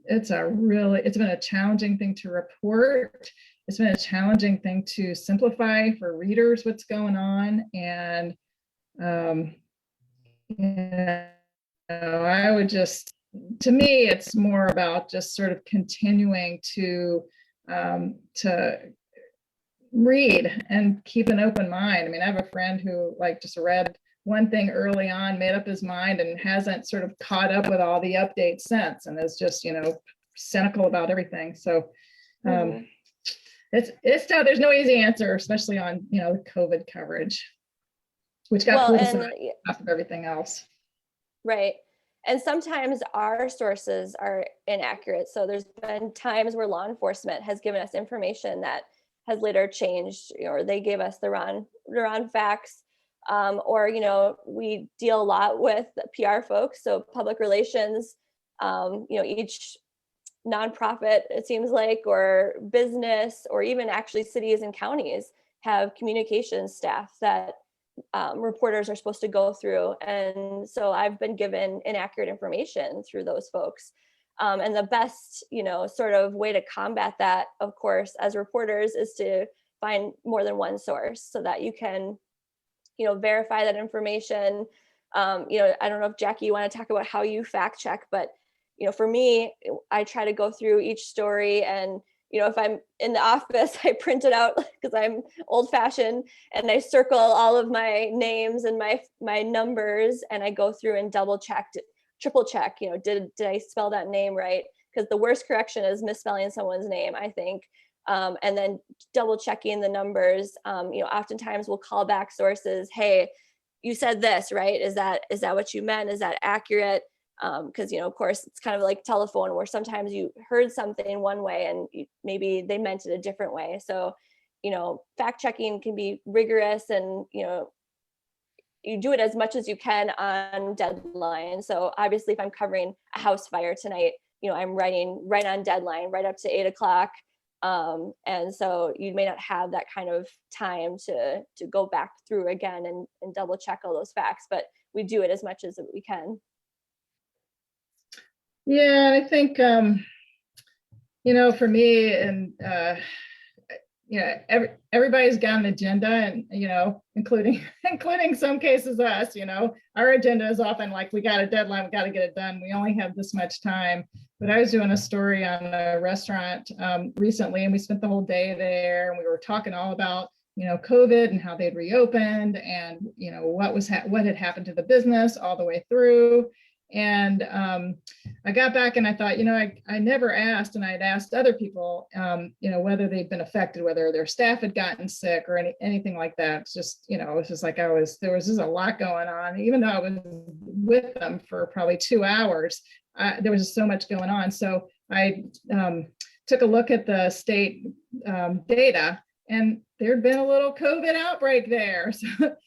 it's been a challenging thing to report. It's been a challenging thing to simplify for readers what's going on. And, I would to me, it's more about just sort of continuing to read and keep an open mind. I mean, I have a friend who just read one thing early on, made up his mind, and hasn't sort of caught up with all the updates since, and is just, cynical about everything. So it's tough. There's no easy answer, especially on, the COVID coverage. which got Well, politicized and off of everything else. right. And sometimes our sources are inaccurate. So there's been times where law enforcement has given us information that has later changed, or they gave us the wrong facts. Or, we deal a lot with PR folks, so public relations, each nonprofit, it seems like, or business, or even actually cities and counties have communications staff that reporters are supposed to go through. And so I've been given inaccurate information through those folks. And the best, sort of way to combat that, of course, as reporters, is to find more than one source so that you can, verify that information. I don't know if Jackie, you want to talk about how you fact check, but, for me, I try to go through each story, and if I'm in the office, I print it out because I'm old fashioned, and I circle all of my names and my numbers, and I go through and triple check, did I spell that name right? Because the worst correction is misspelling someone's name, I think. And then double checking the numbers. Oftentimes we'll call back sources. Hey, you said this, right? Is that what you meant? Is that accurate? Because of course, it's kind of like telephone, where sometimes you heard something one way and maybe they meant it a different way. So fact checking can be rigorous, and you do it as much as you can on deadline. So obviously, if I'm covering a house fire tonight, I'm writing right on deadline, right up to 8 o'clock. And so you may not have that kind of time to go back through again and double check all those facts, but we do it as much as we can. Yeah, I think, for me, and, everybody's got an agenda, and, including some cases us, our agenda is often like, we got a deadline, we got to get it done. We only have this much time. But I was doing a story on a restaurant recently, and we spent the whole day there, and we were talking all about, COVID and how they'd reopened, and, what had happened to the business all the way through. And I got back and I thought, I never asked, and I'd asked other people, whether they'd been affected, whether their staff had gotten sick or anything like that. It's just, it was just like there was just a lot going on. Even though I was with them for probably 2 hours, there was just so much going on. So I took a look at the state data, and there'd been a little COVID outbreak there.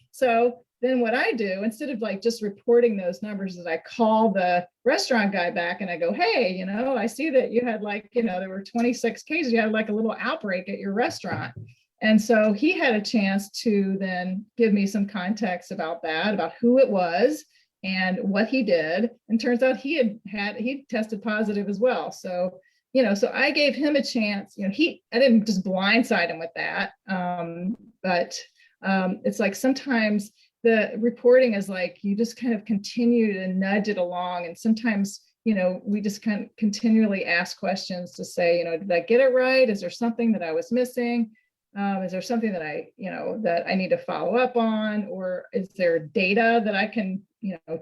So then what I do, instead of like just reporting those numbers, is I call the restaurant guy back and I go, hey, I see that you had there were 26 cases, you had like a little outbreak at your restaurant. And so he had a chance to then give me some context about that, about who it was and what he did. And turns out he tested positive as well. So, so I gave him a chance, I didn't just blindside him with that. But it's like sometimes the reporting is like, you just kind of continue to nudge it along. And sometimes, we just kind of continually ask questions to say, did I get it right? Is there something that I was missing? Is there something that that I need to follow up on? Or is there data that I can,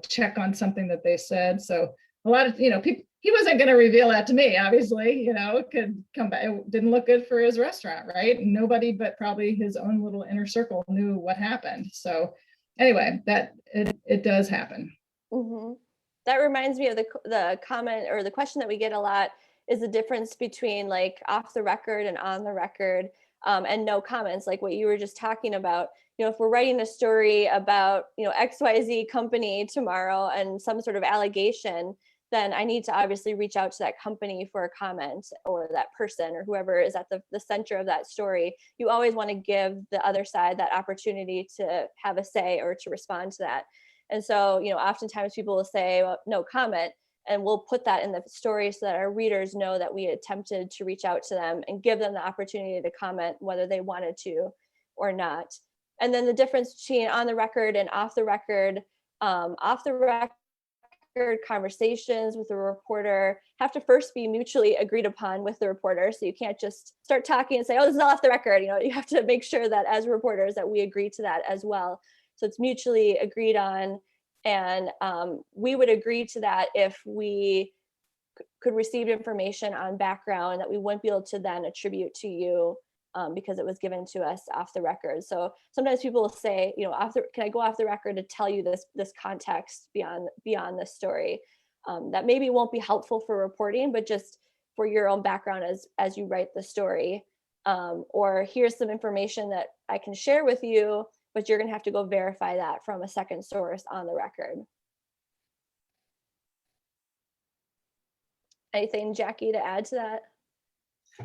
check on something that they said? So a lot of, people, he wasn't going to reveal that to me, obviously, it could come back. It didn't look good for his restaurant, right? Nobody but probably his own little inner circle knew what happened. So anyway, that it does happen. Mm-hmm. That reminds me of the comment or the question that we get a lot, is the difference between like off the record and on the record, and no comments, like what you were just talking about. If we're writing a story about, XYZ company tomorrow and some sort of allegation, then I need to obviously reach out to that company for a comment, or that person or whoever is at the center of that story. You always want to give the other side that opportunity to have a say or to respond to that. And so, oftentimes people will say, well, no comment, and we'll put that in the story so that our readers know that we attempted to reach out to them and give them the opportunity to comment whether they wanted to or not. And then the difference between on the record and off the record conversations with the reporter have to first be mutually agreed upon with the reporter. So you can't just start talking and say, oh, this is all off the record. You have to make sure that as reporters that we agree to that as well. So it's mutually agreed on. And we would agree to that if we could receive information on background that we wouldn't be able to then attribute to you because it was given to us off the record. So sometimes people will say, you know, can I go off the record to tell you this context beyond the story that maybe won't be helpful for reporting, but just for your own background as you write the story. Or here's some information that I can share with you, but you're going to have to go verify that from a second source on the record. Anything, Jackie, to add to that?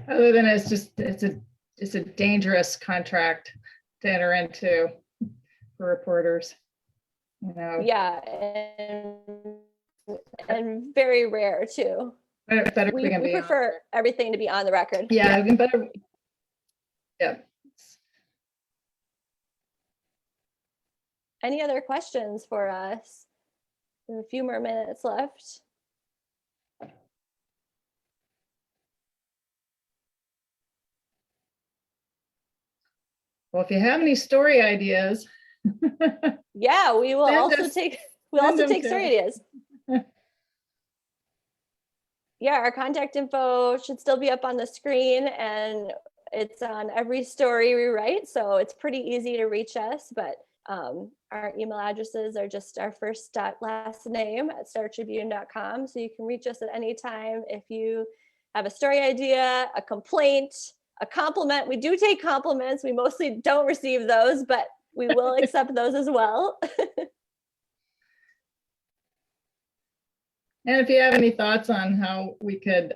Other than it's a dangerous contract to enter into for reporters. You know. Yeah, and very rare too. Better We prefer everything to be on the record. Yeah, even better. Yeah. Any other questions for us? We have a few more minutes left. Well, if you have any story ideas, yeah, we will also take story ideas. Yeah, our contact info should still be up on the screen, and it's on every story we write, so it's pretty easy to reach us. But our email addresses are just our first last name at startribune.com, so you can reach us at any time if you have a story idea, a complaint, a compliment. We do take compliments. We mostly don't receive those, but we will accept those as well. And if you have any thoughts on how we could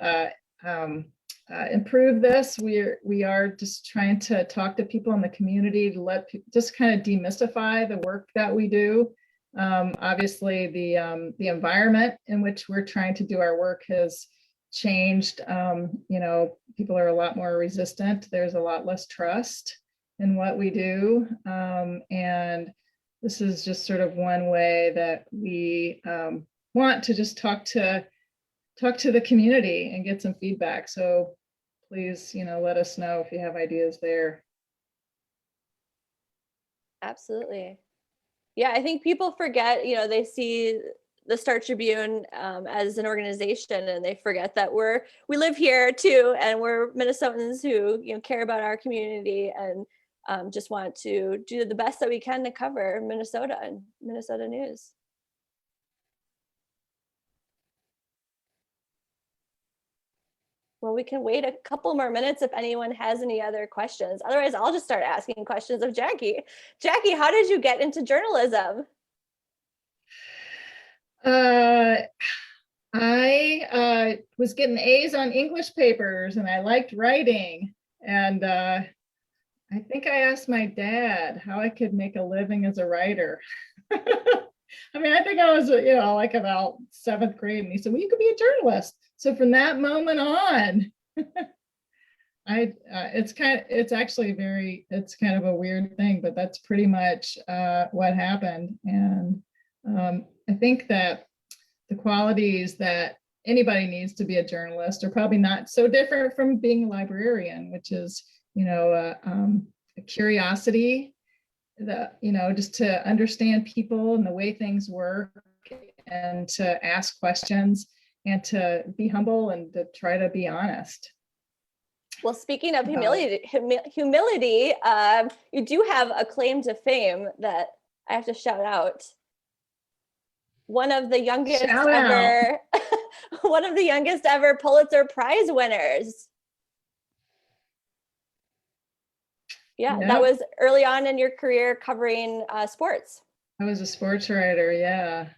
improve this, we are just trying to talk to people in the community to let just kind of demystify the work that we do. Obviously, the environment in which we're trying to do our work has changed. You know, people are a lot more resistant. There's a lot less trust in what we do, and this is just sort of one way that we want to just talk to the community and get some feedback. So please, you know, let us know if you have ideas there. Absolutely. Yeah, I think people forget, you know, they see the Star Tribune as an organization, and they forget that we live here too, and we're Minnesotans who, you know, care about our community and just want to do the best that we can to cover Minnesota and Minnesota news. Well, we can wait a couple more minutes if anyone has any other questions. Otherwise, I'll just start asking questions of Jackie. Jackie, how did you get into journalism? I was getting A's on English papers, and I liked writing. And I think I asked my dad how I could make a living as a writer. I mean, I think I was, you know, like about 7th grade, and he said, well, you could be a journalist. So from that moment on, it's kind of a weird thing, but that's pretty much what happened. And I think that the qualities that anybody needs to be a journalist are probably not so different from being a librarian, which is, you know, a curiosity, you know, just to understand people and the way things work, and to ask questions, and to be humble, and to try to be honest. Well, speaking of humility, you do have a claim to fame that I have to shout out. One of the youngest ever Pulitzer Prize winners. Yeah, yep. That was early on in your career covering sports. I was a sports writer, yeah,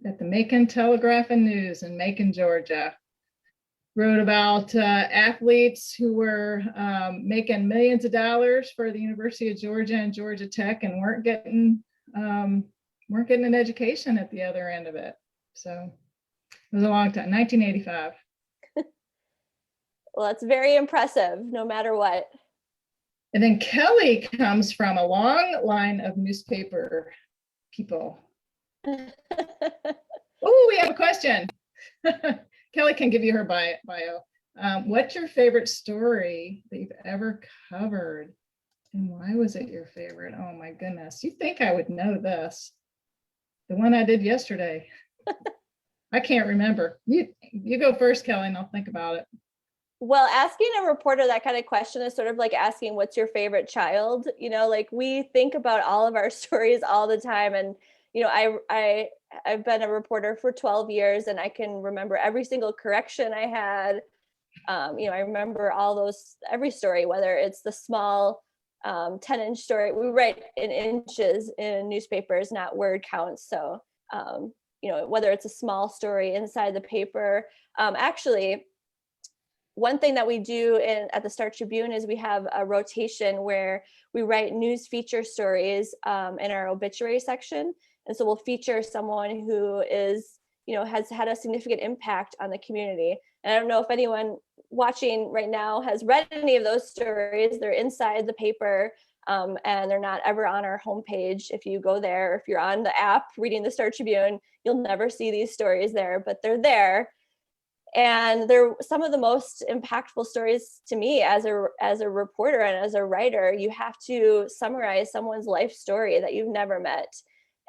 at the Macon Telegraph and News in Macon, Georgia. Wrote about athletes who were making millions of dollars for the University of Georgia and Georgia Tech, and weren't getting an education at the other end of it. So it was a long time, 1985. Well, that's very impressive, no matter what. And then Kelly comes from a long line of newspaper people. Oh, we have a question. Kelly can give you her bio. What's your favorite story that you've ever covered, and why was it your favorite? Oh my goodness, you think I would know this? The one I did yesterday. I can't remember. You go first, Kelly, and I'll think about it. Well, asking a reporter that kind of question is sort of like asking, what's your favorite child? Like we think about all of our stories all the time. And, I've been a reporter for 12 years and I can remember every single correction I had. I remember every story, whether it's the small 10-inch story. We write in inches in newspapers, not word counts. So, whether it's a small story inside the paper. Actually, one thing that we do at the Star Tribune is we have a rotation where we write news feature stories in our obituary section. And so we'll feature someone who has had a significant impact on the community. And I don't know if anyone watching right now has read any of those stories. They're inside the paper and they're not ever on our homepage. If you go there, if you're on the app reading the Star Tribune, you'll never see these stories there, but they're there. And they're some of the most impactful stories to me as a reporter and as a writer. You have to summarize someone's life story that you've never met.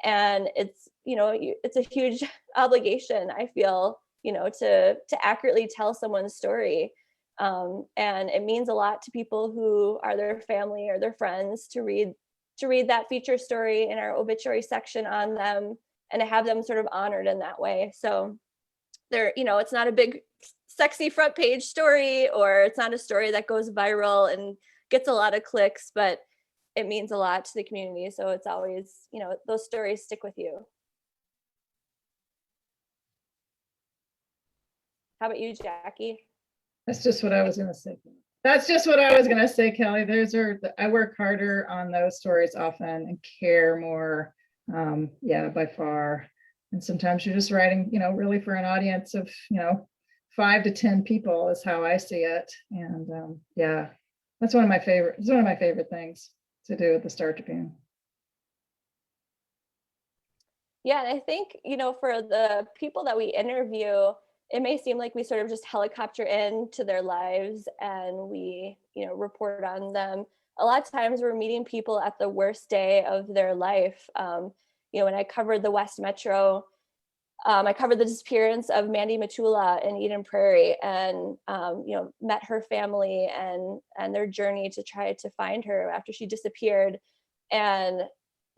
And it's a huge obligation, I feel, to accurately tell someone's story. And it means a lot to people who are their family or their friends to read that feature story in our obituary section on them and to have them sort of honored in that way. So it's not a big sexy front page story, or it's not a story that goes viral and gets a lot of clicks, but it means a lot to the community. So it's always, those stories stick with you. How about you, Jackie? That's just what I was going to say. That's just what I was going to say, Kelly. I work harder on those stories often and care more, by far. And sometimes you're just writing, really for an audience of, 5 to 10 people is how I see it. And that's one of my favorite things to do at the Star Tribune. Yeah, and I think, for the people that we interview, it may seem like we sort of just helicopter into their lives and we, report on them. A lot of times we're meeting people at the worst day of their life. When I covered the West Metro, I covered the disappearance of Mandy Matula in Eden Prairie and, met her family and their journey to try to find her after she disappeared. And,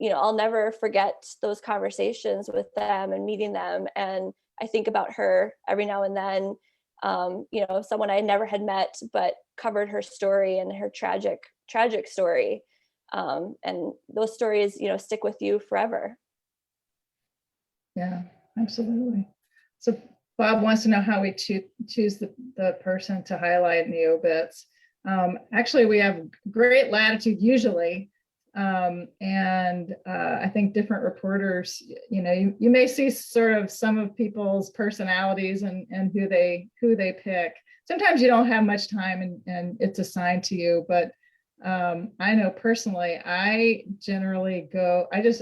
I'll never forget those conversations with them and meeting them. And I think about her every now and then, someone I never had met, but covered her story and her tragic story. And those stories, stick with you forever. Yeah, absolutely. So Bob wants to know how we choose the person to highlight in the obits. Actually, we have great latitude usually. I think different reporters, you may see sort of some of people's personalities and who they pick. Sometimes you don't have much time and it's assigned to you, but I know personally, I generally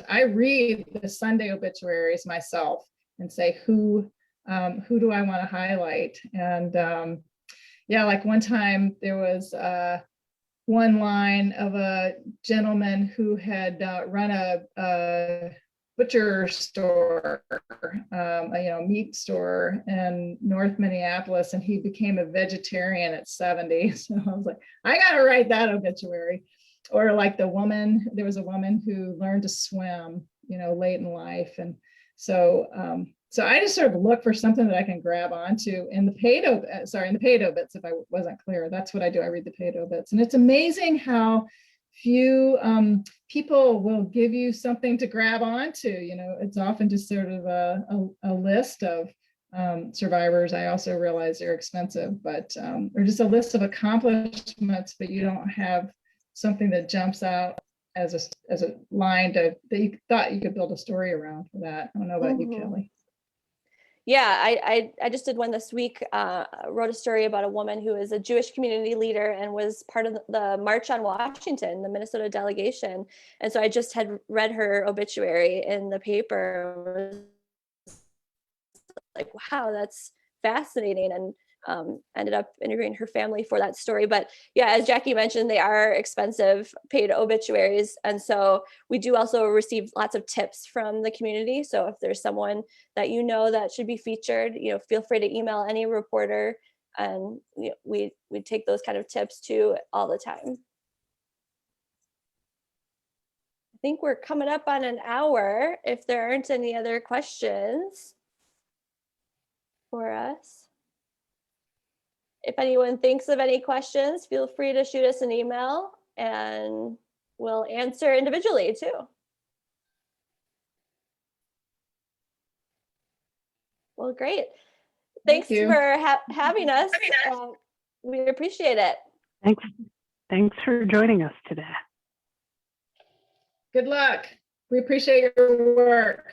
I read the Sunday obituaries myself and say, who do I want to highlight? And like one time there was one line of a gentleman who had run a butcher store, meat store in North Minneapolis, and he became a vegetarian at 70. So I was like, I gotta write that obituary. Or like there was a woman who learned to swim, late in life. And so I just sort of look for something that I can grab onto in the paid obits, if I wasn't clear. That's what I do. I read the paid obits. And it's amazing how few people will give you something to grab onto. It's often just sort of a list of survivors. I also realize they're expensive, but or just a list of accomplishments, but you don't have something that jumps out as a line that you thought you could build a story around for that. I don't know about you, Kelly. Yeah, I just did one this week, wrote a story about a woman who is a Jewish community leader and was part of the March on Washington, the Minnesota delegation. And so I just had read her obituary in the paper. Like, wow, that's fascinating. And ended up interviewing her family for that story. But yeah, as Jackie mentioned, they are expensive paid obituaries. And so we do also receive lots of tips from the community. So if there's someone that that should be featured, feel free to email any reporter And we take those kind of tips too all the time. I think we're coming up on an hour. If there aren't any other questions for us. If anyone thinks of any questions, feel free to shoot us an email and we'll answer individually too. Well, great. Thanks you. for having us. We appreciate it. Thanks for joining us today. Good luck. We appreciate your work.